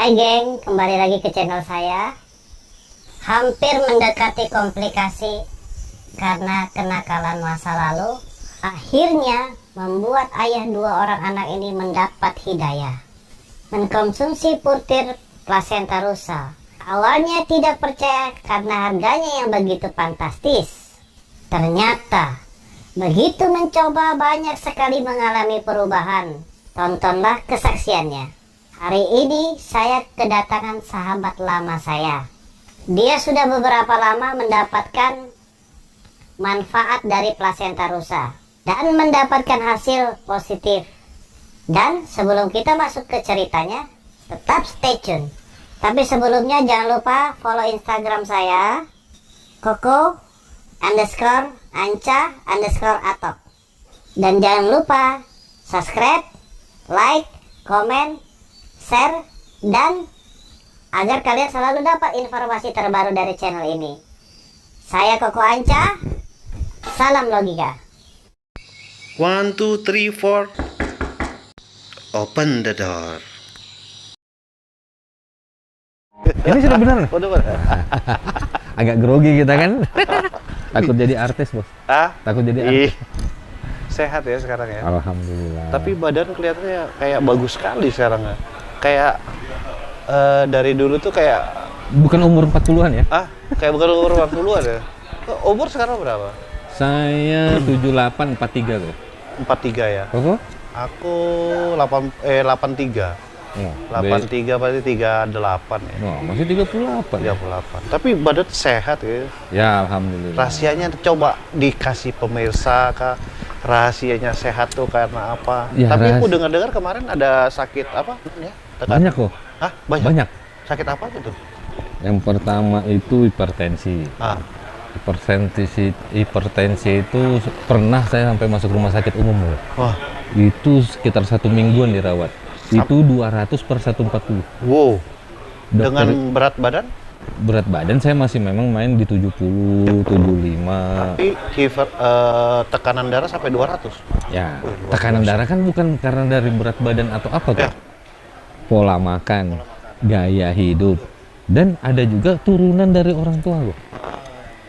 Hai geng, kembali lagi ke channel saya. Hampir mendekati komplikasi karena kenakalan masa lalu, akhirnya membuat ayah dua orang anak ini mendapat hidayah mengkonsumsi putir plasenta rusa. Awalnya tidak percaya karena harganya yang begitu fantastis. Ternyata begitu mencoba, banyak sekali mengalami perubahan. Tontonlah kesaksiannya. Hari ini saya kedatangan sahabat lama saya. Dia sudah beberapa lama mendapatkan manfaat dari plasenta rusa dan mendapatkan hasil positif. Dan sebelum kita masuk ke ceritanya, tetap stay tune. Tapi sebelumnya jangan lupa follow Instagram saya, Koko_Anca_Atok. Dan jangan lupa subscribe, like, komen, share, dan agar kalian selalu dapat informasi terbaru dari channel ini. Saya Koko Anca, salam logika. 1, 2, 3, 4. Open the door. Ini sudah benar. Udah benar. Agak grogi kita kan. Takut jadi artis, Bos. Takut jadi artis. Sehat ya sekarang ya. Alhamdulillah. Tapi badan kelihatannya kayak bagus sekali sekarang ya. Kayak dari dulu tuh kayak bukan umur 40-an ya? Kayak bukan umur 40-an ya. Umur sekarang berapa? Saya 78, 43 tuh. 43 ya. Koko? Aku 83. Oh, 83 berarti 38 ya. Oh, masih 38. 38. Tapi badan sehat ya. Ya, alhamdulillah. Rahasianya coba dikasih pemirsa Kak. Rahasianya sehat tuh karena apa? Ya, tapi aku dengar-dengar kemarin ada sakit apa ya? Banyak kok. Banyak. Sakit apa gitu? Yang pertama itu hipertensi. Hipertensi itu pernah saya sampai masuk rumah sakit umum loh. Wah. Itu sekitar 1 mingguan dirawat. Itu 200 per 140. Wow. Dokter, dengan berat badan? Berat badan saya masih memang main di 70, 75. Tapi tekanan darah sampai 200. Ya, tekanan darah kan bukan karena dari berat badan atau apa kan? Pola makan, gaya hidup, dan ada juga turunan dari orang tua loh.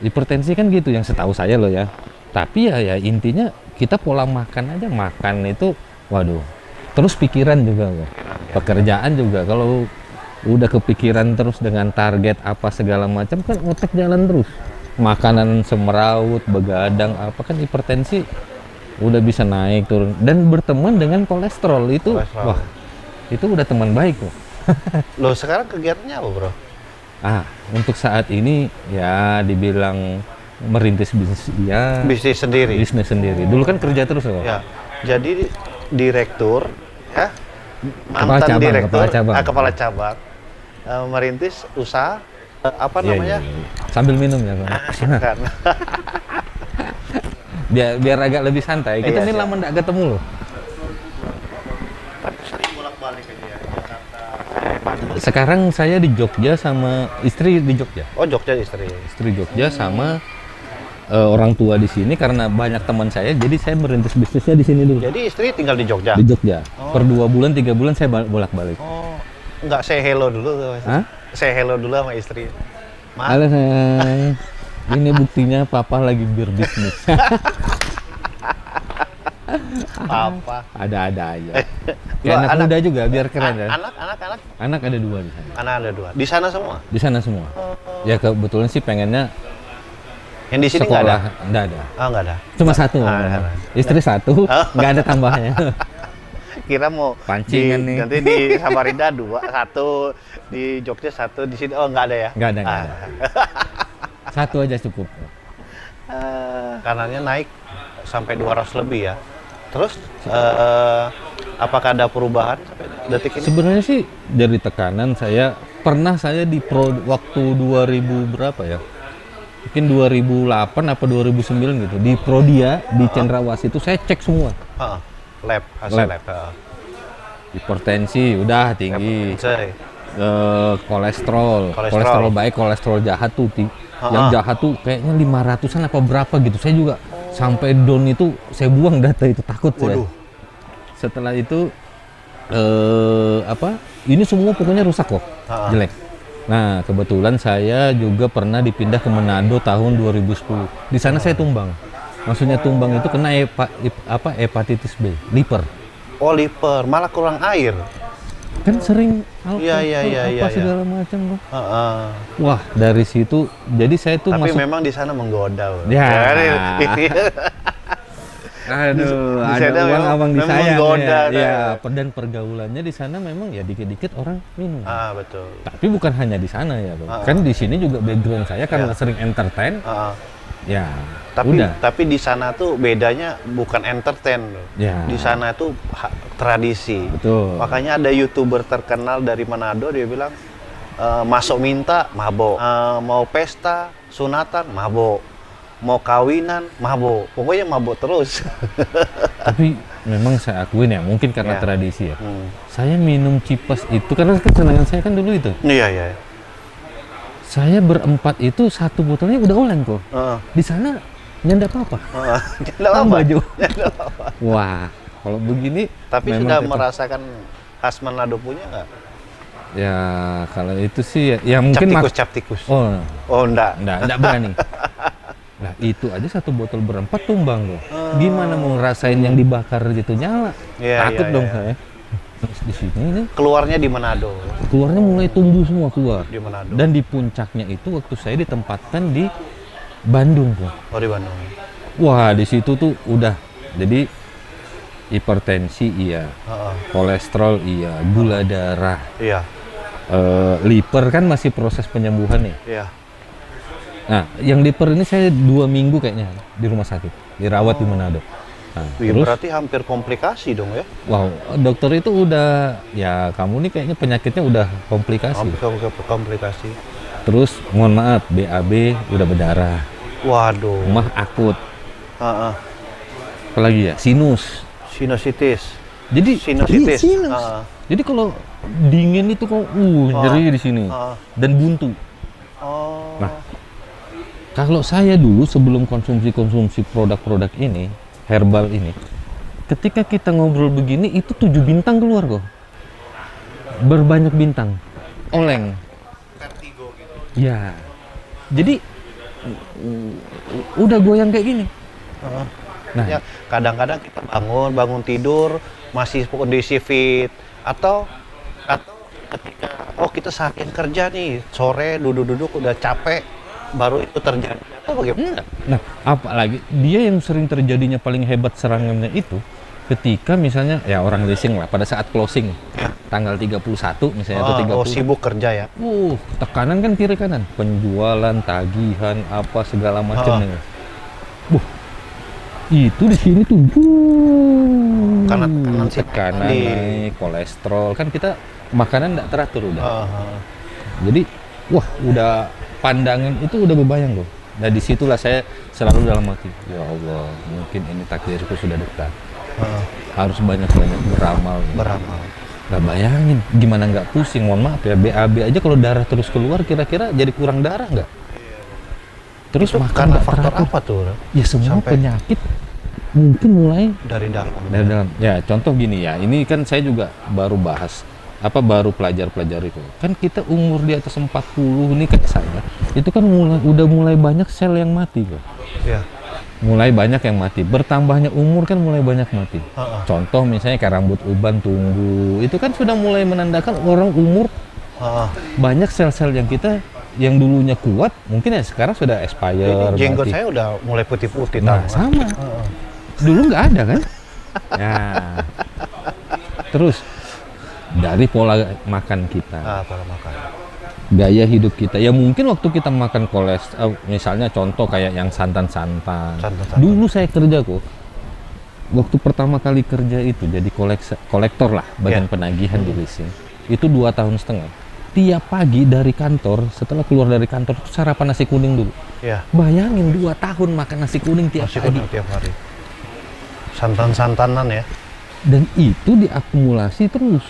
Hipertensi kan gitu yang setahu saya loh ya. Tapi ya intinya kita pola makan aja, makan itu waduh. Terus pikiran juga loh. Pekerjaan juga kalau udah kepikiran terus dengan target apa segala macam kan otak jalan terus. Makanan semeraut, begadang apa kan hipertensi udah bisa naik turun dan berteman dengan kolesterol itu. Wah, itu udah teman baik loh. Loh sekarang kegiatannya apa bro? Untuk saat ini ya dibilang merintis bisnis ya. Bisnis sendiri. Bisnis sendiri. Dulu kan kerja terus loh. Ya. Jadi direktur ya. Mantan direktur, kepala cabang. Merintis usaha apa namanya? Sambil minum ya Bang. biar agak lebih santai. Kita ini lama nggak ketemu loh. Sekarang saya di Jogja sama istri di Jogja. Oh, Jogja istri. Istri Jogja sama orang tua di sini karena banyak teman saya, jadi saya merintis bisnisnya di sini dulu. Jadi istri tinggal di Jogja. Di Jogja. Per 2 bulan, 3 bulan saya bolak-balik. Oh, nggak say hello dulu tuh? Say hello dulu sama istri. Halo sayang. Ini buktinya papa lagi berbisnis. Papa. Ada aja. Ya, anak muda juga biar keren ya. Anak ada 2 di sana. Anak ada 2. Di sana semua? Di sana semua. Ya kebetulan sih pengennya yang di sini nggak ada? Nggak ada. Oh, nggak ada. Cuma 1. Istri 1, nggak ada tambahnya. Kira mau pancingan nih. Nanti di Samarinda 2, 1 di Jogja 1 di sini. Oh, nggak ada ya? Nggak ada. 1 aja cukup. Kanannya naik sampai 200 lebih ya. Terus apakah ada perubahan sampai detik ini? Sebenarnya sih dari tekanan saya di waktu 2000 berapa ya? Mungkin 2008 apa 2009 gitu. Di Prodia di Cendrawasih itu saya cek semua. Hasil lab. Hipertensi udah tinggi. Kolesterol baik, kolesterol jahat tuh yang jahat tuh kayaknya 500-an apa berapa gitu. Saya juga sampai down itu saya buang data itu, takut saya. Setelah itu Ini semua pokoknya rusak kok, Ah. jelek. Nah, kebetulan saya juga pernah dipindah ke Manado tahun 2010. Di sana saya tumbang. Maksudnya tumbang itu kena hepatitis B, liver. Oh, liver, malah kurang air. Kan sering Iya. segala macam kok. Heeh. Wah, dari situ jadi saya tuh Tapi masuk. memang di sana menggoda. Bro. Ya. Jadi, Aduh, di ada sana uang memang- abang memang disayang menggoda, ya. Ya, kan. dan pergaulannya di sana memang ya dikit-dikit orang minum. betul. Tapi bukan hanya di sana ya, Bang. Ah. Kan di sini juga background saya karena Ya. sering entertain. Heeh. Ya, Tapi udah. tapi di sana tuh bedanya bukan entertain loh. Ya. Di sana tuh tradisi. Betul. Makanya ada YouTuber terkenal dari Manado, dia bilang masuk minta mabok, mau pesta sunatan mabok, mau kawinan mabok, pokoknya mabok terus. Tapi memang saya akuin ya, mungkin karena Ya. tradisi ya. Hmm. Saya minum cipas itu karena kesenangan saya kan dulu itu. Iya. Saya berempat itu satu botolnya udah oleng kok. Heeh. Di sana nyanda apa-apa. Heeh. Nggak Tambah apa-apa. Jo. Wah, kalau begini Tapi memang sudah tetap- merasakan khas Manado punya nggak? Ya, kalau itu sih ya mungkin Cap tikus. Oh, Oh, enggak. enggak berani. Nah, itu aja satu botol berempat tumbang loh. Gimana mau ngerasain yang dibakar gitu nyala? Iya, Takut iya, dong iya. saya. Terus di sini ini Keluarnya di Manado. keluarnya mulai tumbuh semua keluar. Di Manado. Dan di puncaknya itu waktu saya ditempatkan di Bandung kok. Oh, di Bandung. Wah, di situ tuh udah jadi hipertensi iya, Heeh. kolesterol iya, gula darah, Iya. liver kan masih proses penyembuhan nih. Iya. Nah, yang liver ini saya 2 minggu kayaknya di rumah sakit, dirawat di Manado. Nah, Wih, terus, berarti hampir komplikasi dong ya? wow, dokter itu udah, ya kamu nih kayaknya penyakitnya udah komplikasi. Hampir komplikasi. Terus, mohon maaf, BAB udah berdarah, Waduh. mah akut, Heeh. apalagi ya, sinus. Sinusitis. Jadi, Sinusitis. iya, sinus. Heeh. Jadi kalau dingin itu kok, nyeri di sini Heeh. dan buntu. Oh. Nah, kalau saya dulu sebelum konsumsi produk-produk ini, herbal ini, ketika kita ngobrol begini itu 7 bintang keluar kok. Berbanyak bintang. Oleng. Vertigo gitu. Ya. Jadi udah goyang kayak gini. Nah, Ya, kadang-kadang kita bangun tidur masih kondisi fit atau ketika kita saking kerja nih sore duduk-duduk udah capek baru itu terjadi atau bagaimana? Nah, apalagi dia yang sering terjadinya paling hebat serangannya itu ketika misalnya ya orang leasing lah pada saat closing tanggal 31 misalnya atau 30. Sibuk kerja ya. Tekanan kan kiri kanan, penjualan, tagihan, apa segala macam nih. Itu di sini tuh Karena tekanan sih tekanan tadi. naik, kolesterol kan kita makanan nggak teratur udah. Heeh. Jadi wah udah pandangan itu udah berbayang loh. Nah disitulah saya selalu dalam hati, ya Allah mungkin ini takdirku sudah dekat. Harus banyak-banyak beramal. Beramal. Nggak bayangin gimana nggak pusing, mohon maaf ya, BAB aja kalau darah terus keluar kira-kira jadi kurang darah nggak? Terus Itu makan karena nggak faktor teratur. apa tuh? Ya semua Sampai- penyakit mungkin mulai Dari dalam. dari dalam. Ya contoh gini ya, ini kan saya juga baru bahas baru pelajari itu. Kan kita umur di atas 40 ini kayak saya, itu kan udah mulai banyak sel yang mati kok. Iya. Mulai banyak yang mati. Bertambahnya umur kan mulai banyak mati. Heeh. Contoh misalnya kayak rambut uban tumbuh, itu kan sudah mulai menandakan orang umur Heeh. banyak sel-sel yang kita yang dulunya kuat mungkin ya sekarang sudah expire. Ini jenggot mati. saya udah mulai putih-putih Nah, tahu. sama. Heeh. Dulu nggak ada kan? Ya. Terus dari pola makan kita, Pola makan. gaya hidup kita. Ya mungkin waktu kita makan kolesterol, misalnya contoh kayak yang santan-santan. Santan-santan. Dulu saya kerja kok. Waktu pertama kali kerja itu jadi kolektor lah, bagian Iya. penagihan di leasing. Itu 2 tahun setengah. Tiap pagi dari kantor, setelah keluar dari kantor itu sarapan nasi kuning dulu. Iya. Bayangin 2 tahun makan nasi kuning tiap Masih pagi. kuning tiap hari. Santan-santanan ya. Dan itu diakumulasi terus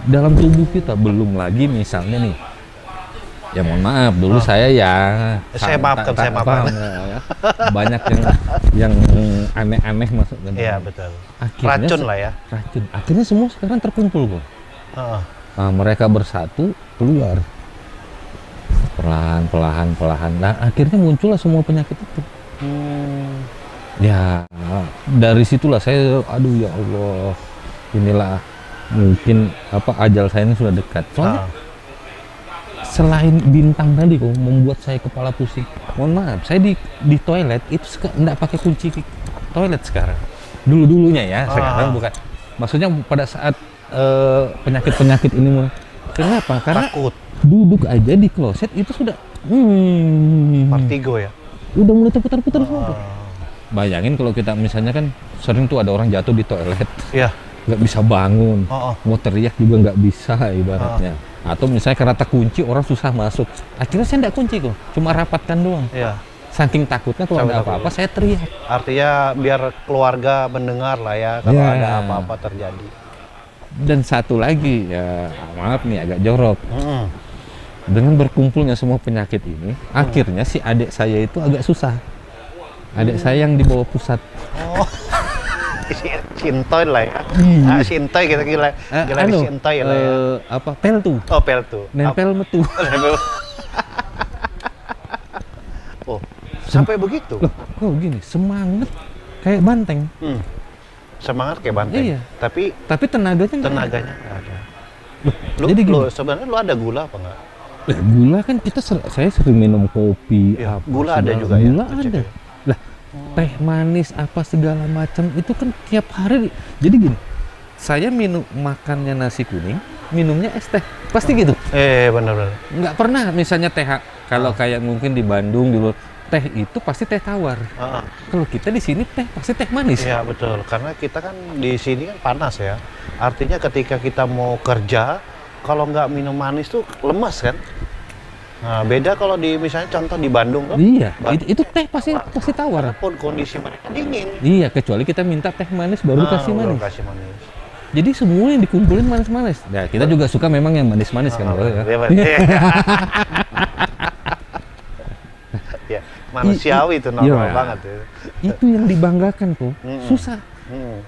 dalam tubuh kita. Belum lagi misalnya nih Ya mohon maaf, dulu saya ya Saya maafkan, saya maafkan. banyak yang aneh-aneh masuk ke dalam. Iya, betul. Akhirnya Racun lah ya. Racun. Akhirnya semua sekarang terkumpul kok. Heeh. Nah, mereka bersatu keluar. Perlahan. Nah, akhirnya muncullah semua penyakit itu. Ya, dari situlah saya, aduh ya Allah, inilah mungkin ajal saya ini sudah dekat. Soalnya selain bintang tadi kok membuat saya kepala pusing. Mohon maaf, saya di toilet itu enggak pakai kunci toilet sekarang. Dulunya ya, sekarang bukan. Maksudnya pada saat penyakit-penyakit ini mulai. Kenapa? Karena Takut. duduk aja di kloset itu sudah Vertigo ya. udah mulai terputar-putar semua tuh. Bayangin kalau kita misalnya kan sering tuh ada orang jatuh di toilet, Iya. nggak bisa bangun, Oh. mau teriak juga nggak bisa ibaratnya. Atau misalnya karena terkunci orang susah masuk. Akhirnya saya nggak kunci kok, cuma rapatkan doang. Iya. Saking takutnya kalau ada apa-apa saya teriak. Artinya biar keluarga mendengar lah ya kalau Ya. ada apa-apa terjadi. Dan satu lagi ya maaf nih agak jorok. Dengan berkumpulnya semua penyakit ini, akhirnya si adik saya itu agak susah. Adik saya yang dibawa pusat. Oh. Sintoy lah ya. Sintoy kita gila sintoy lah ya. Pel tuh. Oh, pel tuh. Nempel metu. Oh, sampai begitu. Loh, kok gini? Semangat kayak banteng. Semangat kayak banteng. Iya. Tapi Tenaganya nggak ada. tenaganya nggak ada. Jadi gini. Sebenarnya lu ada gula apa enggak? Lah, gula kan saya sering minum kopi. Iya, apa, gula ada segala- juga ya, Gula ngecek ada. ya. Lah, teh manis apa segala macam itu kan tiap hari. Jadi gini, saya makannya nasi kuning, minumnya es teh. Pasti gitu. Benar-benar. Nggak pernah misalnya teh kalau kayak mungkin di Bandung di luar teh itu pasti teh tawar. Kalau kita di sini teh pasti teh manis. Iya, betul. Karena kita kan di sini kan panas ya. Artinya ketika kita mau kerja, kalau nggak minum manis tuh lemas kan. Nah, beda kalau di misalnya contoh di Bandung kan. Iya, itu teh pasti tawar. Walaupun kondisi mereka dingin. Iya, kecuali kita minta teh manis baru kasih baru manis. kasih manis. Jadi semua yang dikumpulin manis-manis. Nah, kita juga suka memang yang manis-manis kan, bro, ya. Iya, Pak. Ya, manusiawi itu normal Iya. banget ya. Itu yang dibanggakan kok. Susah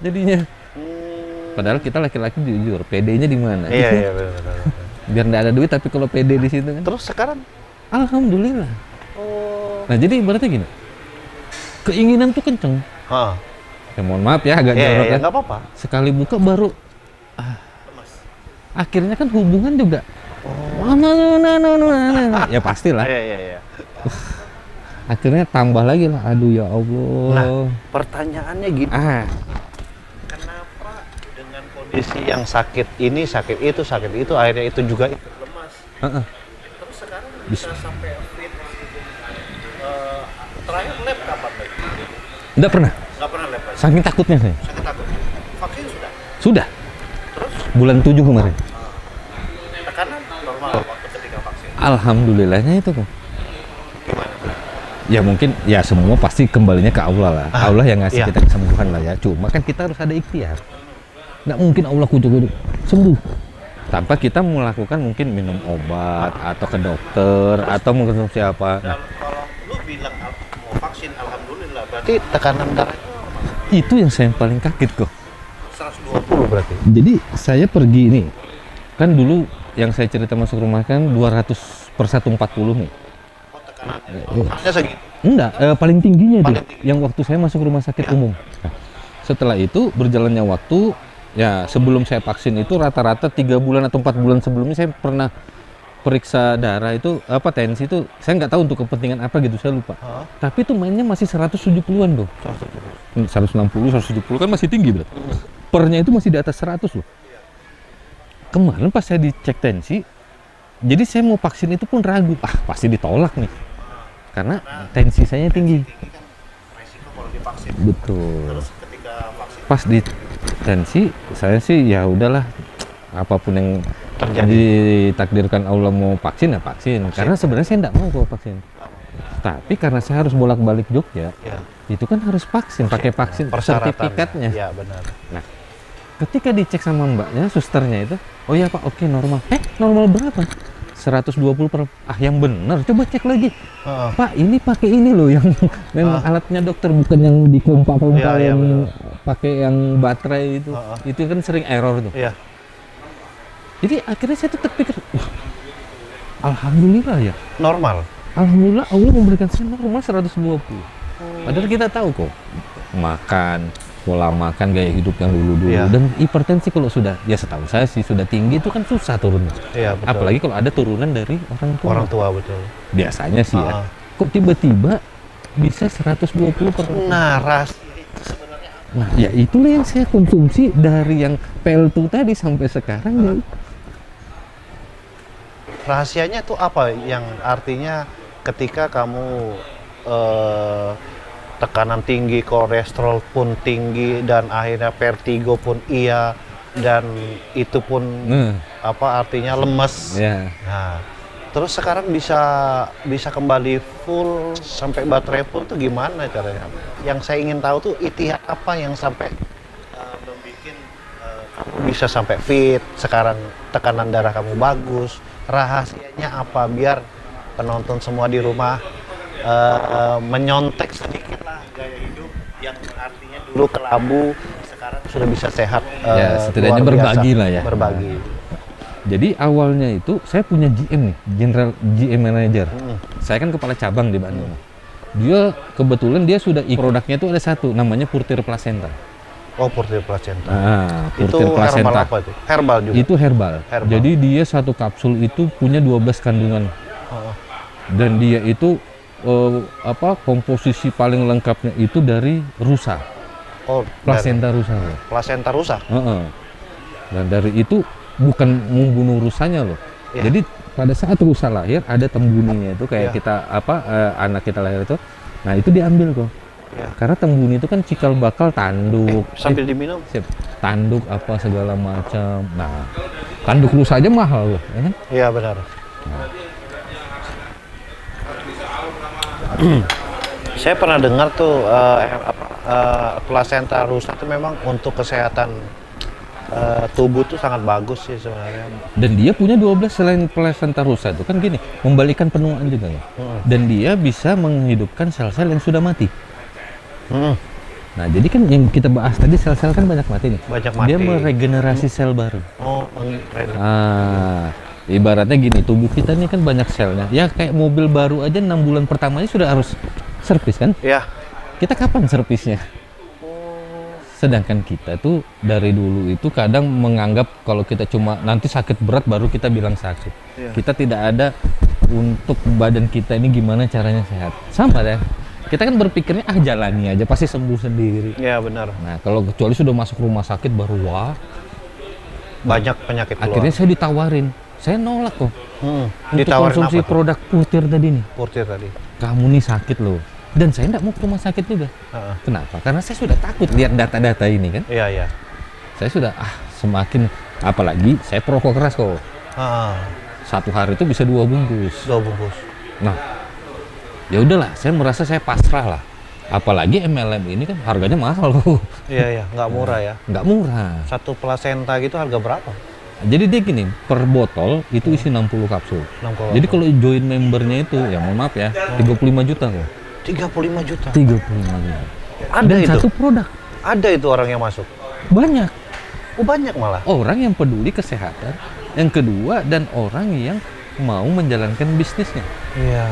jadinya. Hmm. Padahal kita laki-laki jujur, PD-nya di mana? Iya, benar. Biar nggak ada duit, tapi kalau PD di situ kan. Terus sekarang Alhamdulillah. Nah, jadi ibaratnya gini. Keinginan tuh kenceng. Ya mohon maaf ya, agak jorok ya ya. nggak apa-apa. Sekali buka baru akhirnya kan hubungan juga. Ya pastilah. Iya. Akhirnya tambah lagi lah. Aduh ya Allah. Nah, pertanyaannya gini. Kenapa dengan kondisi yang sakit itu, akhirnya itu juga ikut lemas. Terus sekarang bisa sampai fit. Terakhir lab kapan lagi? Nggak pernah. Nggak pernah lab lagi. Saking takutnya saya. Sakit takut. Vaksin sudah. Sudah. Terus Bulan 7 kemarin. tekanan normal waktu ketika vaksin. Alhamdulillahnya itu kok. Gimana? Ya mungkin ya semua pasti kembalinya ke Allah lah. Allah yang ngasih iya. kita kesembuhan lah ya. Cuma kan kita harus ada ikhtiar. Nggak mungkin Allah kucuk-kucuk sembuh tanpa kita melakukan mungkin minum obat atau ke dokter atau mungkin siapa. Nah, Kalau lu bilang mau vaksin alhamdulillah, berarti tekanan darahnya itu yang saya paling kaget kok. 120 berarti. Jadi saya pergi nih, kan dulu yang saya cerita masuk rumah kan 200/140 nih. Hanya segitu. Enggak, paling tingginya Paling tuh, yang waktu saya masuk rumah sakit umum. Nah, setelah itu berjalannya waktu, ya sebelum saya vaksin itu rata-rata 3 bulan atau 4 bulan sebelumnya saya pernah periksa darah itu, tensi itu, saya nggak tahu untuk kepentingan apa gitu, saya lupa. Tapi itu mainnya masih 170-an tuh. 160, 170 kan masih tinggi berarti. Pernya itu masih di atas 100 loh. Kemarin pas saya dicek tensi, jadi saya mau vaksin itu pun ragu, pasti ditolak nih. Karena tensi saya tinggi. Resiko kalau divaksin. Betul. Terus ketika vaksin Pas di tensi, saya sih ya udahlah, apapun yang ditakdirkan Allah mau vaksin ya vaksin. Karena sebenarnya saya nggak mau kok vaksin. Tapi karena saya harus bolak-balik Jogja, ya, itu kan harus vaksin, pakai vaksin sertifikatnya. Ya, benar. Nah, ketika dicek sama mbaknya, susternya itu, oh ya Pak, oke normal. Normal berapa? 120 per yang bener, coba cek lagi. Heeh. Pak, ini pakai ini loh yang memang alatnya dokter, bukan yang dipompa-pompa Iya, iya, yang betul. pakai yang baterai itu. Itu kan sering error tuh. Iya. Jadi akhirnya saya tuh terpikir, wah, alhamdulillah ya. Normal. Alhamdulillah Allah memberikan saya normal 120. Padahal kita tahu kok, makan, pola makan, gaya hidup yang dulu-dulu. Iya. Dan hipertensi kalau sudah, ya setahu saya sih sudah tinggi itu kan susah turunnya. Iya, betul. Apalagi kalau ada turunan dari orang tua. Orang tua, betul. Biasanya sih ya. Ah. Kok tiba-tiba bisa 120 per. Nah, Nah, ya itulah yang saya konsumsi dari yang PL2 tadi sampai sekarang ya. rahasianya tuh apa yang artinya ketika kamu tekanan tinggi, kolesterol pun tinggi, dan akhirnya vertigo pun iya, dan itu pun apa artinya lemes. Ya. Nah, terus sekarang bisa kembali full sampai baterai full tuh gimana caranya? Yang saya ingin tahu tuh ikhtiar apa yang sampai membuat kamu bisa sampai fit, sekarang tekanan darah kamu bagus, rahasianya apa biar penonton semua di rumah menyontek sedikit lah gaya hidup yang artinya dulu kelabu, sekarang sudah bisa sehat. Ya, setidaknya luar biasa. berbagi lah ya. Berbagi. Jadi awalnya itu saya punya GM nih, General GM Manager. Saya kan kepala cabang di Bandung. Dia kebetulan dia sudah produknya itu ada satu, namanya Purtir Placenta. Oh, Purtir Placenta. Nah, Itu Purtir herbal Placenta. apa itu? Herbal juga. Itu herbal. Herbal. Jadi dia satu kapsul itu punya 12 kandungan. Oh, Dan dia itu komposisi paling lengkapnya itu dari rusa. oh, Placenta rusa. Loh. Placenta rusa. Heeh. Dan dari itu bukan membunuh rusanya loh. Iya. Jadi pada saat rusa lahir ada tembuninya itu kayak Iya. kita anak kita lahir itu. Nah, itu diambil kok. Iya. Karena tembuni itu kan cikal bakal tanduk. Sambil diminum. Siap. Tanduk apa segala macam. Nah, tanduk rusa aja mahal loh, ya kan? Iya, benar. Saya pernah dengar tuh placenta rusa itu memang untuk kesehatan tubuh tuh sangat bagus sih sebenarnya. Dan dia punya 12 selain placenta rusa itu kan gini, membalikan penuaan juga ya. Dan dia bisa menghidupkan sel-sel yang sudah mati. Nah, jadi kan yang kita bahas tadi sel-sel kan banyak mati nih. Banyak mati. Dia meregenerasi sel baru. Oh, Ibaratnya gini, tubuh kita ini kan banyak selnya. Ya kayak mobil baru aja 6 bulan pertamanya sudah harus servis kan? ya. Kita kapan servisnya? Sedangkan kita tuh dari dulu itu kadang menganggap kalau kita cuma nanti sakit berat baru kita bilang sakit. Iya. Kita tidak ada untuk badan kita ini gimana caranya sehat. Sama ya. Kita kan berpikirnya jalani aja pasti sembuh sendiri. Ya, benar. Nah, kalau kecuali sudah masuk rumah sakit baru wah. Banyak penyakit keluar. Akhirnya saya ditawarin. Saya nolak kok. Untuk Ditawarin konsumsi apa tuh? produk Purtir tadi nih. Purtir tadi. Kamu nih sakit loh. Dan saya nggak mau ke rumah sakit juga. Heeh. Kenapa? Karena saya sudah takut lihat data-data ini kan. Iya, iya. Saya sudah semakin, apalagi saya perokok keras kok. Heeh. Satu hari itu bisa 2 bungkus. 2 bungkus. Nah, ya udahlah, saya merasa saya pasrah lah. Apalagi MLM ini kan harganya mahal loh. Iya, iya, nggak murah ya. Nggak murah. Satu placenta gitu harga berapa? Jadi dia gini, per botol itu isi 60 kapsul. 60. Jadi kalau join membernya itu, ya mohon maaf ya, 35 juta kok. 35 juta. 35 juta. Ada Dan itu. satu produk. Ada itu orang yang masuk. Banyak. Oh, banyak malah. Orang yang peduli kesehatan. Yang kedua, dan orang yang mau menjalankan bisnisnya. Iya.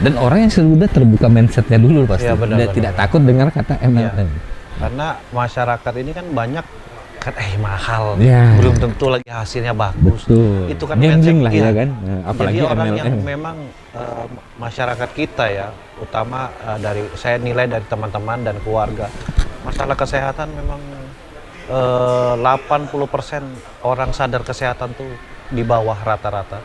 Dan orang yang sudah terbuka mindsetnya dulu pasti. Iya, benar, Dia benar. tidak takut dengar kata MLM. Iya. Karena masyarakat ini kan banyak kan mahal. Iya. Belum tentu lagi hasilnya bagus. Betul. Itu kan Gambling mindset, lah iya. ya kan. Nah, apalagi Jadi orang MLM. yang memang masyarakat kita ya, utama dari saya nilai dari teman-teman dan keluarga, masalah kesehatan memang 80% orang sadar kesehatan tuh di bawah rata-rata.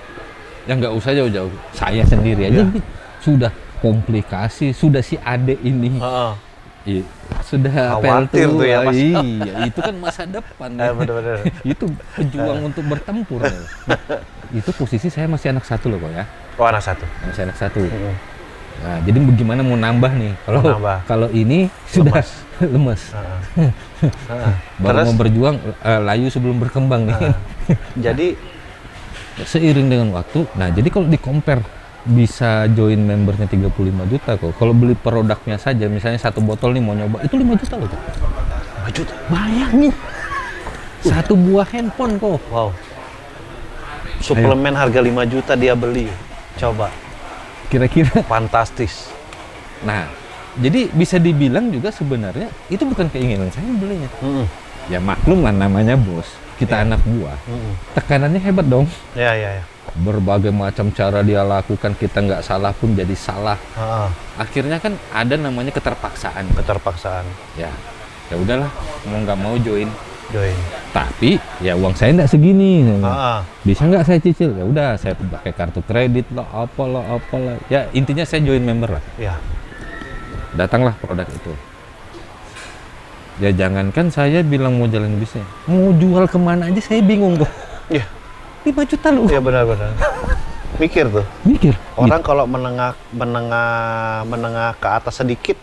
Yang nggak usah jauh-jauh. Saya sendiri aja Iya. nih, sudah komplikasi, sudah si adek ini. Iya, sudah Khawatir tuh ya, Mas. Iya, itu kan masa depan. Bener-bener. Itu pejuang untuk bertempur. Ya. Itu posisi saya masih anak satu loh kok ya. Oh, anak satu. Masih anak satu. Nah, jadi bagaimana mau nambah nih? Kalau nambah. kalau ini sudah lemes. Heeh. Baru Terus? mau berjuang layu sebelum berkembang nih. Jadi Seiring dengan waktu, nah jadi kalau di compare bisa join membernya 35 juta kok. Kalau beli produknya saja, misalnya satu botol nih mau nyoba, itu 5 juta loh kok. 5 juta. Bayangin. Satu buah handphone kok. Wow. Suplemen harga 5 juta dia beli. Coba. Kira-kira. Fantastis. Nah, jadi bisa dibilang juga sebenarnya itu bukan keinginan saya belinya. Ya maklum lah namanya bos. Kita anak buah. Tekanannya hebat dong. Ya, ya, ya. Berbagai macam cara dia lakukan, kita nggak salah pun jadi salah. Akhirnya kan ada namanya keterpaksaan. Keterpaksaan. Ya udahlah, mau nggak mau join. Tapi ya uang saya nggak segini. Bisa nggak saya cicil? Ya udah, saya pakai kartu kredit lah, apalah. Ya intinya saya join member lah. Ya. Datanglah produk itu. Ya jangankan saya bilang mau jalan bisnis, mau jual kemana aja saya bingung kok. Iya. 5 juta loh. Iya benar-benar. Mikir tuh. Orang kalau menengah ke atas sedikit,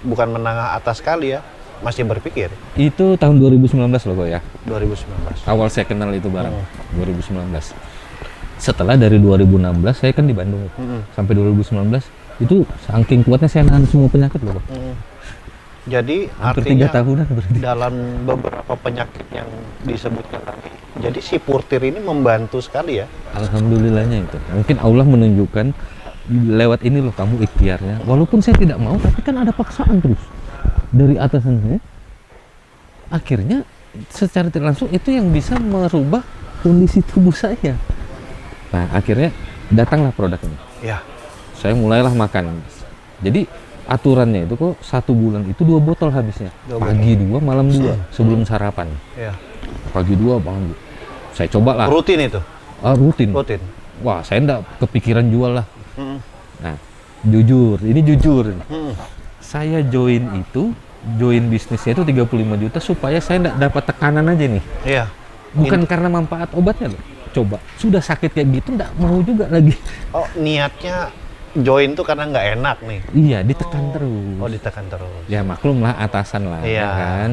bukan menengah atas kali ya, masih berpikir. Itu tahun 2019 loh kok ya. 2019. Awal saya kenal itu barang. 2019. Setelah dari 2016 saya kan di Bandung. Sampai 2019 itu saking kuatnya saya nahan semua penyakit loh kok. Jadi hampir artinya 3 tahunan berarti. Dalam beberapa penyakit yang disebutkan tadi, jadi si Purtir ini membantu sekali ya. Alhamdulillahnya itu. Mungkin Allah menunjukkan lewat ini loh kamu ikhtiarnya. Walaupun saya tidak mau, tapi kan ada paksaan terus dari atasan saya. Akhirnya secara tidak langsung itu yang bisa merubah kondisi tubuh saya. Nah akhirnya datanglah produk ini. Ya. Saya mulailah makan. Jadi aturannya itu kok 1 bulan itu 2 botol habisnya. Pagi 2, malam 2 sebelum sarapan. Ya. Pagi 2, malam 2. Saya coba lah. Rutin itu? Rutin. Wah, saya enggak kepikiran jual lah. Nah, ini jujur. Saya join bisnisnya itu 35 juta supaya saya enggak dapat tekanan aja nih. Iya. Bukan karena manfaat obatnya loh. Coba, sudah sakit kayak gitu enggak mau juga lagi. Oh, niatnya join tuh karena nggak enak nih. Iya, ditekan terus. Oh, ditekan terus. Ya maklum lah, atasan lah. Iya. Ya kan.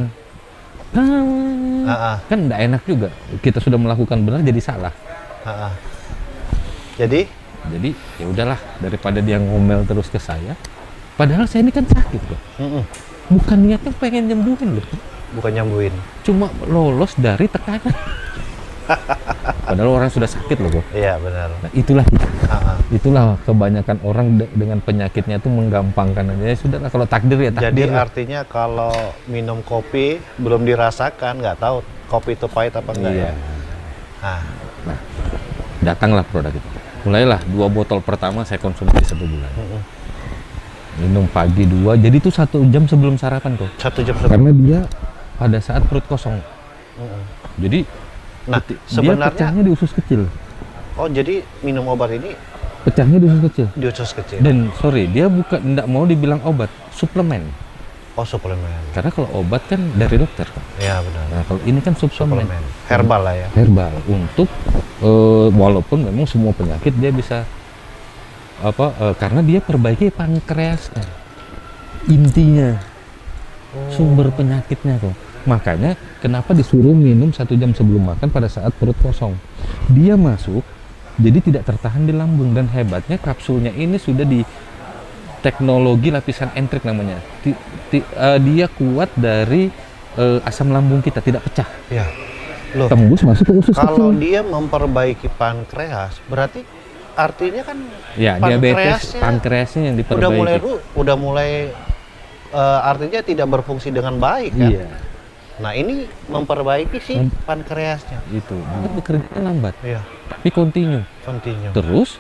Kan nggak enak juga. Kita sudah melakukan benar jadi salah. Jadi ya udahlah, daripada dia ngomel terus ke saya. Padahal saya ini kan sakit loh. Bukan niatnya pengen nyembuhin loh. Bukan nyembuhin. Cuma lolos dari tekanan. Padahal orang sudah sakit loh kok. Iya benar. Nah, itulah kebanyakan orang dengan penyakitnya itu menggampangkan aja. Ya sudahlah, kalau takdir ya takdir. Jadi artinya kalau minum kopi belum dirasakan, nggak tahu kopi itu pahit apa enggak ya. Nah, datanglah produk itu. Mulailah 2 botol pertama saya konsumsi 1 bulan. Minum pagi 2, jadi itu 1 jam sebelum sarapan kok. 1 jam sebelum. Karena dia pada saat perut kosong. Jadi sebenarnya dia pecahnya di usus kecil. Oh, jadi minum obat ini pecahnya di usus kecil. Di usus kecil. Dan sorry, dia bukan, tidak mau dibilang obat, suplemen. Oh, suplemen. Karena kalau obat kan dari dokter kan. Iya benar. Nah, kalau ini kan suplemen. Herbal lah ya. Herbal untuk walaupun memang semua penyakit dia bisa karena dia perbaiki pankreasnya. Intinya sumber penyakitnya tuh. Makanya kenapa disuruh minum 1 jam sebelum makan pada saat perut kosong. Dia masuk, jadi tidak tertahan di lambung, dan hebatnya kapsulnya ini sudah di teknologi lapisan entrik namanya. Dia kuat dari asam lambung kita, tidak pecah. Ya. Loh, tembus masuk ke usus kecil. Kalau dia memperbaiki pankreas, berarti artinya kan ya diabetes pankreasnya yang diperbaiki. Udah mulai artinya tidak berfungsi dengan baik kan? Iya. Nah, ini memperbaiki sih pankreasnya. Itu. Bekerjanya lambat. Iya. Tapi continue. Terus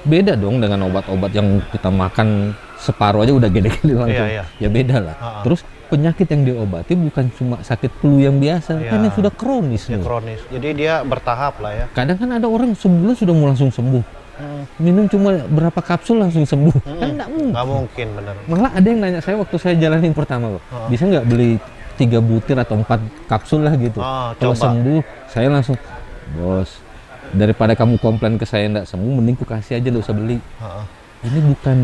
beda dong dengan obat-obat yang kita makan separuh aja udah gede-gede langsung. Iya. Ya beda lah. Terus penyakit yang diobati bukan cuma sakit flu yang biasa, kan yang sudah kronis. Ya, kronis. Jadi dia bertahap lah ya. Kadang kan ada orang sebulan sudah mau langsung sembuh. Minum cuma berapa kapsul langsung sembuh. Kan nggak mungkin. Nggak mungkin, benar. Malah ada yang nanya saya waktu saya jalanin pertama, bisa nggak beli 3 butir atau 4 kapsul lah gitu. Kalau sembuh, saya langsung, bos, daripada kamu komplain ke saya nggak sembuh, mending ku kasih aja, nggak usah beli. Ini bukan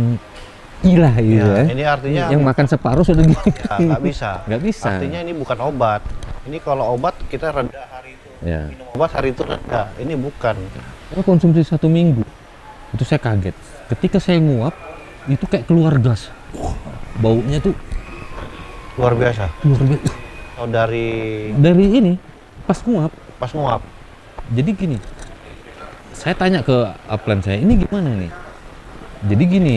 ilah gitu ya. Ini artinya yang makan separuh sudah gini. Nggak bisa. Nggak bisa. Artinya ini bukan obat. Ini kalau obat kita reda hari itu. Ya. Minum obat hari itu reda. Ini bukan. Saya konsumsi 1 minggu. Itu saya kaget. Ketika saya nguap, itu kayak keluar gas. Baunya tuh Luar biasa. luar biasa. Oh, dari Dari ini, pas nguap. pas nguap. Jadi gini, saya tanya ke upline saya, ini gimana nih? Jadi gini,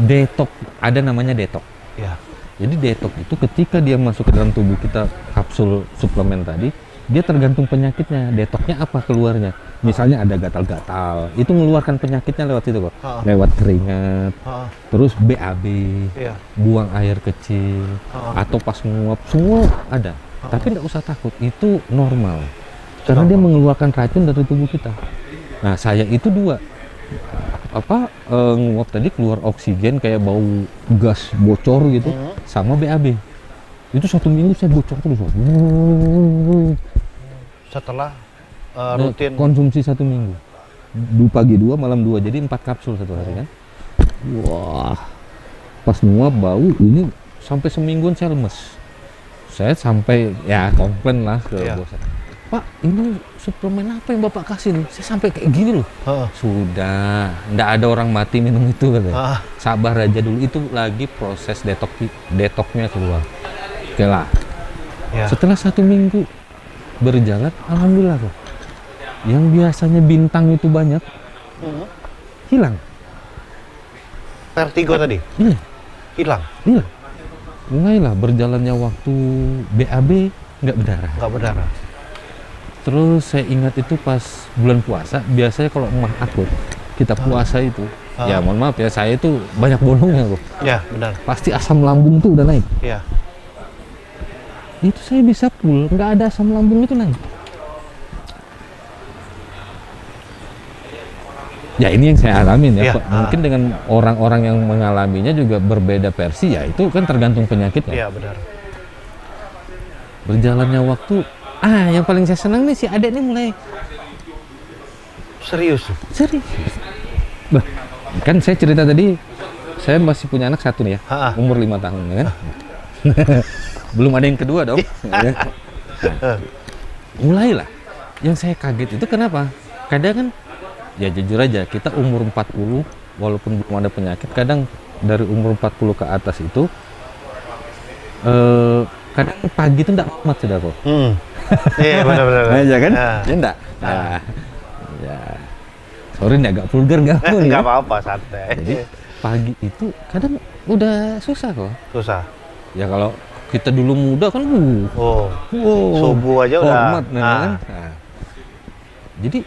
detok, ada namanya detok. Ya. Jadi detok itu ketika dia masuk ke dalam tubuh kita, kapsul suplemen tadi, dia tergantung penyakitnya. Detoknya apa keluarnya? Misalnya ada gatal-gatal, itu mengeluarkan penyakitnya lewat situ kok. Lewat keringat, Heeh. terus BAB, Iya. buang air kecil, atau pas nguap, semua ada. Tapi nggak usah takut, itu normal. Karena dia mengeluarkan racun dari tubuh kita. Nah, saya itu 2. Nguap tadi keluar oksigen kayak bau gas bocor gitu, sama BAB. Itu 1 minggu saya bocor terus. Setelah rutin. Konsumsi 1 minggu. Pagi 2, malam 2, jadi 4 kapsul satu hari kan. Wah, pas nguap bau ini sampai semingguan saya lemes. Saya sampai ya komplain lah ke Iya. bos saya. Pak, ini suplemen apa yang Bapak kasih nih? Saya sampai kayak gini loh. Heeh. Sudah, nggak ada orang mati minum itu katanya. Ah. Sabar aja dulu, itu lagi proses detoknya keluar. Oke lah. Ya. Setelah 1 minggu berjalan, alhamdulillah kok. Yang biasanya bintang itu banyak, hilang. Vertigo tadi Iya, hilang, hilang. Mulailah berjalannya waktu, BAB nggak berdarah. nggak berdarah. Terus saya ingat itu pas bulan puasa, biasanya kalau emah akut, kita puasa itu, ya mohon maaf ya, saya itu banyak bolongnya kok. Ya, benar. Pasti asam lambung tuh udah naik. Ya. Itu saya bisa full, nggak ada asam lambung itu naik. Ya ini yang saya alamin ya, Iya, Pak. Mungkin dengan orang-orang yang mengalaminya juga berbeda versi, ya itu kan tergantung penyakitnya. Iya, benar. Berjalannya waktu, yang paling saya senang nih si adek nih mulai Serius. serius. Bah, kan saya cerita tadi, saya masih punya anak 1 nih ya, Ha-ha. umur 5 tahun ya kan. Belum ada yang kedua dong. Ya. Nah, mulailah. Yang saya kaget itu kenapa? Kadang kan, ya jujur aja, kita umur 40, walaupun belum ada penyakit, kadang dari umur 40 ke atas itu, kadang pagi itu enggak amat sudah kok. Iya, benar-benar. Ya kan? Ya. Ya enggak? Nah, ya. Sorry nih agak vulgar nggak apa Nggak apa-apa, santai. Jadi pagi itu kadang udah susah kok. Susah. Ya kalau kita dulu muda kan, Oh, wow, subuh aja udah. hormat, nah, kan? Nah, jadi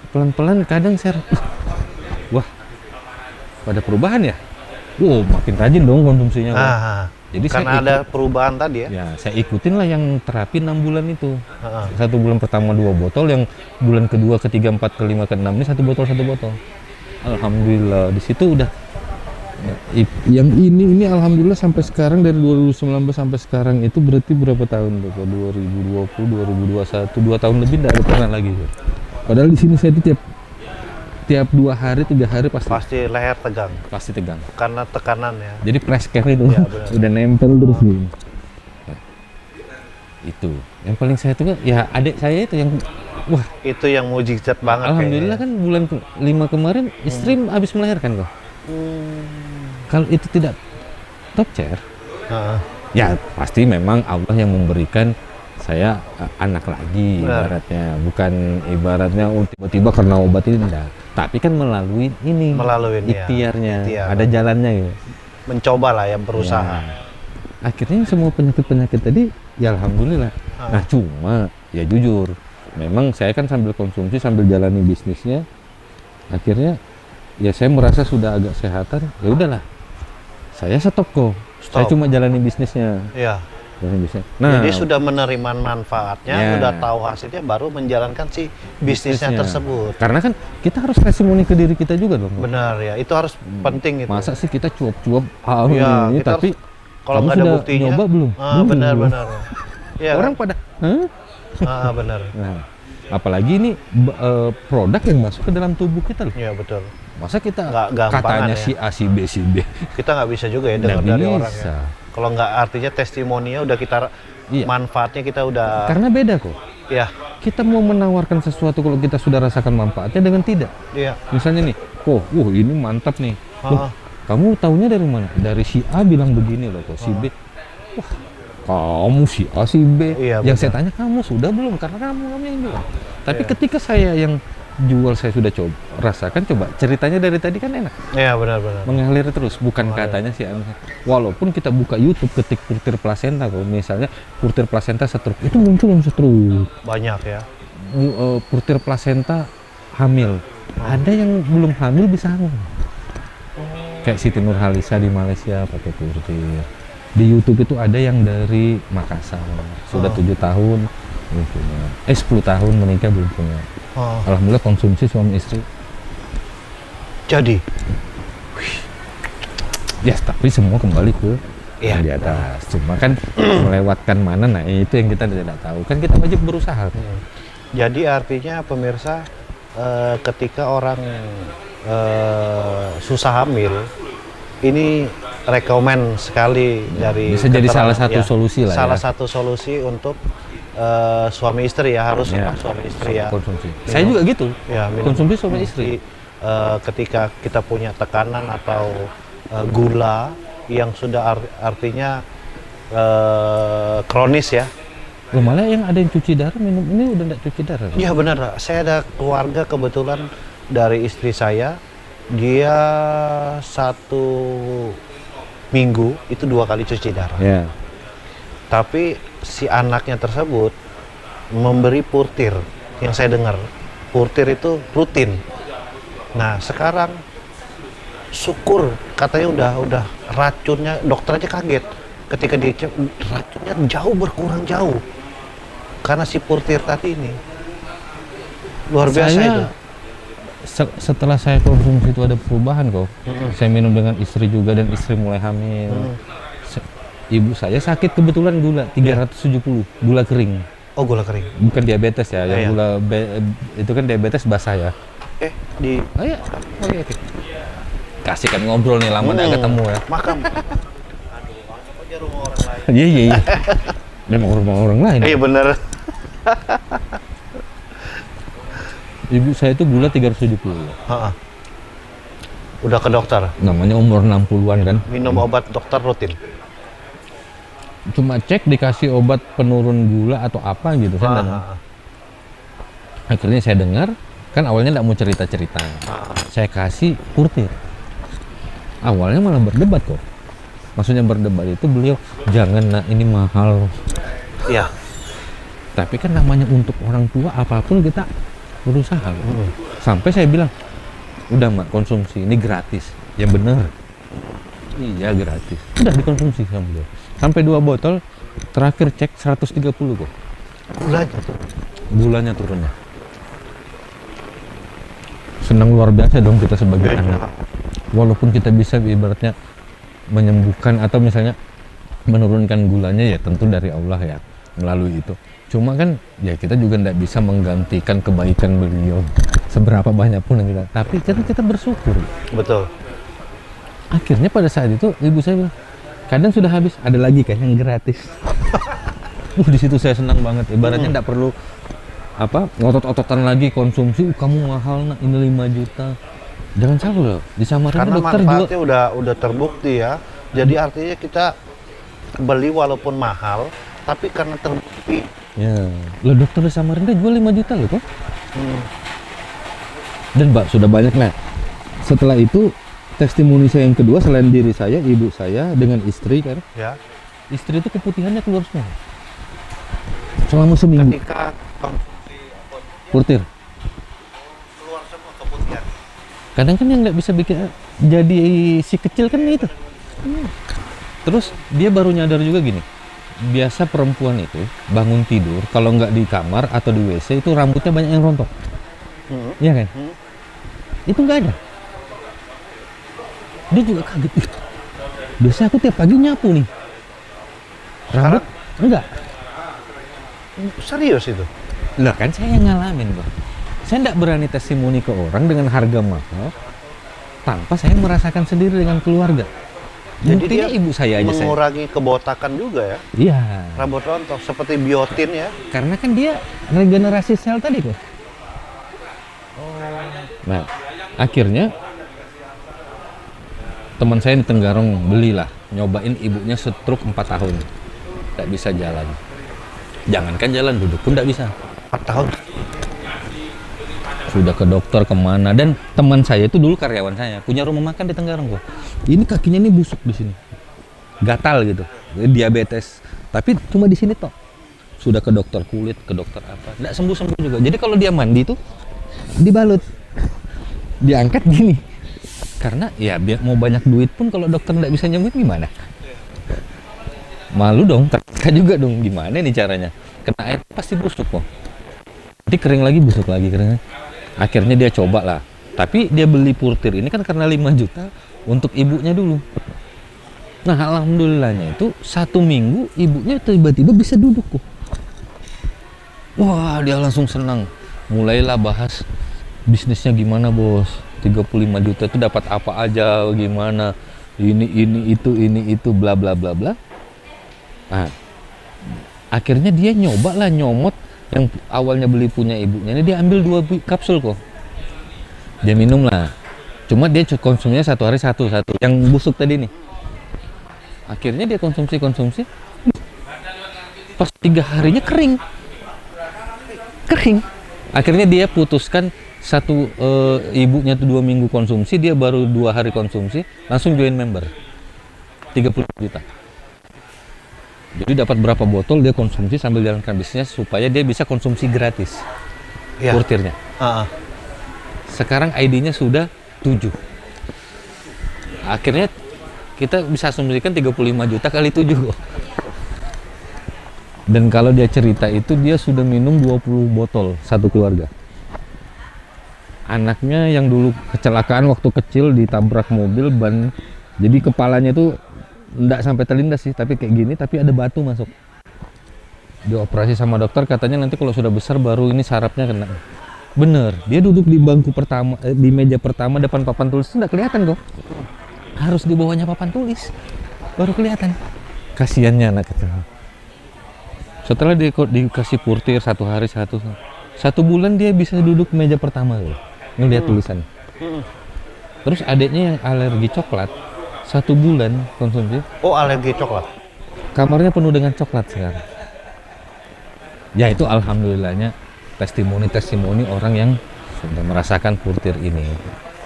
pelan-pelan kadang saya, wah, pada perubahan ya. Wow, makin rajin dong konsumsinya. Kok. Jadi karena saya ada perubahan tadi ya. Ya, saya ikutin lah yang terapi 6 bulan itu. Ah. 1 bulan pertama 2 botol, yang bulan kedua, ketiga, 4, kelima, keenam ini 1 botol, 1 botol. Alhamdulillah, di situ udah. Yang ini alhamdulillah sampai sekarang, dari 2019 sampai sekarang itu berarti berapa tahun tuh? 2020, 2021, 2 tahun lebih enggak ada pernah lagi. Padahal di sini saya itu tiap 2 hari, 3 hari Pasti leher tegang pasti tegang. karena tekanan ya. Jadi flash care itu Ya, benar. udah nempel terus gitu. Nah, itu yang paling saya tuh ya adik saya itu yang wah, Itu yang mujizat banget alhamdulillah kayaknya. kan bulan 5 kemarin istri habis melahirkan kok. Kalau itu tidak top chair, Heeh. ya pasti memang Allah yang memberikan saya anak lagi. Benar. Bukan ibaratnya tiba-tiba karena obat ini enggak, tapi kan melalui ini, Melalui ini ya, ikhtiarnya, ikhtiar. ada jalannya gitu. Mencoba lah ya, berusaha. Ya. Akhirnya semua penyakit-penyakit tadi ya alhamdulillah. Nah cuma ya jujur, memang saya kan sambil konsumsi sambil jalani bisnisnya, akhirnya ya saya merasa sudah agak sehatan, ya udahlah, saya stop kok. Saya Stop. cuma jalani bisnisnya. Iya. Jalani bisnis. Nah, Jadi sudah menerima manfaatnya, Ya. udah tahu hasilnya, baru menjalankan si bisnisnya tersebut. Karena kan kita harus testimoni ke diri kita juga dong. Benar ya, itu harus penting itu. Masa sih kita cuap-cuap Ya, ini, kita tapi kalau kamu nggak ada sudah buktinya, nyoba belum? Belum. benar-benar. Ya, Orang pada, hah? benar. Nah, apalagi ini produk yang masuk ke dalam tubuh kita loh. Iya betul. Masa kita Nggak gampangan katanya ya. si A, si B, si B. Kita nggak bisa juga ya Nggak dengar dari orang bisa. ya. Kalau nggak artinya testimoninya udah kita Iya. manfaatnya kita udah Karena beda kok. ya Kita mau menawarkan sesuatu kalau kita sudah rasakan manfaatnya dengan tidak. iya. Misalnya nih, kok, ini mantap nih. Loh, Ah. kamu taunya dari mana? Dari si A bilang begini loh, kok si B. Wah, kamu si A si B. Iya, Yang saya betul. tanya kamu sudah belum? Karena kamu yang bilang. Tapi Iya. ketika saya yang jual saya sudah coba rasakan, coba ceritanya dari tadi kan enak, Iya benar-benar. mengalir terus, bukan Mengalir. katanya si A. Walaupun kita buka YouTube ketik Purtir Plasenta, kalau misalnya Purtir Plasenta stroke itu muncul yang stroke. Banyak ya. Purtir Plasenta hamil. Ada yang belum hamil bisa hamil. Kayak Siti Nurhalisa di Malaysia pakai Purtir. Di YouTube itu ada yang dari Makassar, sudah 7 tahun belum punya. 10 tahun menikah belum punya. Oh. Alhamdulillah konsumsi suami istri. Jadi Ya, tapi semua kembali ke Iya. yang di atas. Cuma kan melewatkan mana, nah itu yang kita tidak tahu. Kan kita wajib berusaha. Jadi artinya pemirsa, ketika orang susah hamil, ini rekomen sekali dari Bisa jadi salah satu keterangan, solusi lah salah ya. satu solusi untuk suami istri ya, harus Ya. suami istri ya. Konsumsi. Saya juga gitu. Ya, minum. Konsumsi suami istri. Jadi, ketika kita punya tekanan atau gula yang sudah artinya kronis ya. Loh, malah yang ada yang cuci darah minum ini udah enggak cuci darah. Iya benar, saya ada keluarga kebetulan dari istri saya, dia 1 minggu itu 2 kali cuci darah. Ya. Tapi si anaknya tersebut memberi Purtir, yang saya dengar Purtir itu rutin. Nah sekarang syukur katanya udah racunnya, dokter aja kaget ketika dicek racunnya berkurang jauh karena si Purtir tadi ini luar biasa Saya itu. Setelah saya konsumsi itu ada perubahan kok. Saya minum dengan istri juga dan istri mulai hamil. Ibu saya sakit kebetulan gula 370, gula kering. Oh gula kering. Bukan diabetes ya, yang Iya. gula itu kan diabetes basah ya. Di Oh iya, oke. Kasih kan ngobrol nih, lama nggak ketemu ya. makam. Aduh, masuk aja rumah orang lain. Iya. Memang rumah orang lain. Iya bener. Ibu saya itu gula 370. Ha-ha. Udah ke dokter, Namanya umur 60-an kan. minum obat dokter rutin. Cuma cek dikasih obat penurun gula atau apa gitu kan. Ha-ha. Akhirnya saya dengar, kan awalnya nggak mau cerita-cerita. Saya kasih Purtir. Awalnya malah berdebat kok. Maksudnya berdebat itu beliau, jangan nak ini mahal. Iya. Tapi kan namanya untuk orang tua apapun kita berusaha. Sampai saya bilang, udah mak konsumsi, ini gratis. Yang bener. Iya gratis. Udah dikonsumsi sama beliau. Sampai 2 botol, terakhir cek 130 kok. Gulanya tuh. Gulanya turunnya. Senang luar biasa dong kita sebagai anak. Walaupun kita bisa ibaratnya menyembuhkan atau misalnya menurunkan gulanya ya tentu dari Allah ya melalui itu. Cuma kan ya kita juga tidak bisa menggantikan kebaikan beliau seberapa banyak pun yang kita. Tapi kan kita bersyukur. Betul. Akhirnya pada saat itu ibu saya bilang, kadang sudah habis, ada lagi kan yang gratis. Di situ saya senang banget. Ibaratnya tidak perlu apa ngotot-ototan lagi konsumsi. Kamu mahal nak ini 5 juta. Jangan salah loh. Di Samarinda Karena dokter juga. manfaatnya udah terbukti ya. Jadi artinya kita beli walaupun mahal, tapi karena terbukti. Ya, lo dokter di Samarinda jual 5 juta loh kok. Dan Mbak sudah banyak lah. Setelah itu testimoni saya yang kedua selain diri saya, ibu saya dengan istri kan. Ya. Istri itu keputihannya keluar semua. Selama seminggu. Ketika Purtir. keluar semua keputihan. Kadang kan yang nggak bisa bikin jadi si kecil kan itu. Terus dia baru nyadar juga gini. Biasa perempuan itu bangun tidur kalau nggak di kamar atau di WC itu rambutnya banyak yang rontok. Iya kan? Itu nggak ada. Dia juga kaget. "Ih, biasa aku tiap pagi nyapu nih. Rambut enggak. Serius itu? Lah kan saya yang ngalamin, Bang. Saya nggak berani testimoni ke orang dengan harga mahal tanpa saya merasakan sendiri dengan keluarga. Jadi Buktinya dia ibu saya aja saya. mengurangi kebotakan juga ya, Iya. rambut rontok seperti biotin ya. Karena kan dia regenerasi sel tadi kok. Nah, akhirnya teman saya di Tenggarong belilah, nyobain ibunya stroke 4 tahun. Tidak bisa jalan. Jangankan jalan, duduk pun tidak bisa. 4 tahun. Sudah ke dokter kemana, dan teman saya itu dulu karyawan saya, punya rumah makan di Tenggarong kok. Ini kakinya ini busuk di sini. Gatal gitu. Diabetes. Tapi cuma di sini toh. Sudah ke dokter kulit, ke dokter apa. Tidak sembuh-sembuh juga. Jadi kalau dia mandi tuh dibalut. Diangkat gini. Karena ya mau banyak duit pun kalau dokter tidak bisa nyembuhin gimana? Malu dong, tertekan juga dong. Gimana nih caranya? Kena air pasti busuk kok. Nanti kering lagi, busuk lagi, kering lagi. Akhirnya dia coba lah. Tapi dia beli Purtir ini kan karena 5 juta untuk ibunya dulu. Nah, alhamdulillahnya itu 1 minggu ibunya tiba-tiba bisa duduk kok. Wah, dia langsung senang. Mulailah bahas bisnisnya gimana, Bos. 35 juta itu dapat apa aja, gimana. Ini itu bla bla bla bla. Nah, akhirnya dia nyoba lah nyomot yang awalnya beli punya ibunya, ini dia ambil 2 kapsul kok. Dia minum lah. Cuma dia konsumsinya 1 hari satu yang busuk tadi nih. Akhirnya dia konsumsi. Pas 3 harinya kering. Akhirnya dia putuskan ibunya tuh 2 minggu konsumsi, dia baru 2 hari konsumsi, langsung join member. 30 juta. Jadi dapat berapa botol dia konsumsi sambil jalankan bisnisnya supaya dia bisa konsumsi gratis Ya. Purtirnya. Sekarang ID-nya sudah 7. Akhirnya kita bisa asumsikan 35 juta kali 7 kok. Dan kalau dia cerita itu dia sudah minum 20 botol satu keluarga. Anaknya yang dulu kecelakaan waktu kecil ditabrak mobil ban, jadi kepalanya itu enggak sampai terlindas sih, tapi kayak gini, tapi ada batu masuk. Dioperasi sama dokter, katanya nanti kalau sudah besar baru ini sarafnya kena. Bener, dia duduk di bangku pertama, di meja pertama depan papan tulis itu enggak kelihatan kok. Harus di bawahnya papan tulis, baru kelihatan. Kasiannya anak kecil. Setelah dikasih Purtir 1 hari 1 bulan dia bisa duduk meja pertama loh, ngeliat tulisan. Terus adiknya yang alergi coklat, 1 bulan konsumsi. Oh, alergi coklat. Kamarnya penuh dengan coklat sekarang. Ya itu alhamdulillahnya testimoni orang yang sudah merasakan Purtir ini.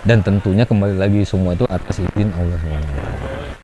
Dan tentunya kembali lagi semua itu atas izin Allah SWT.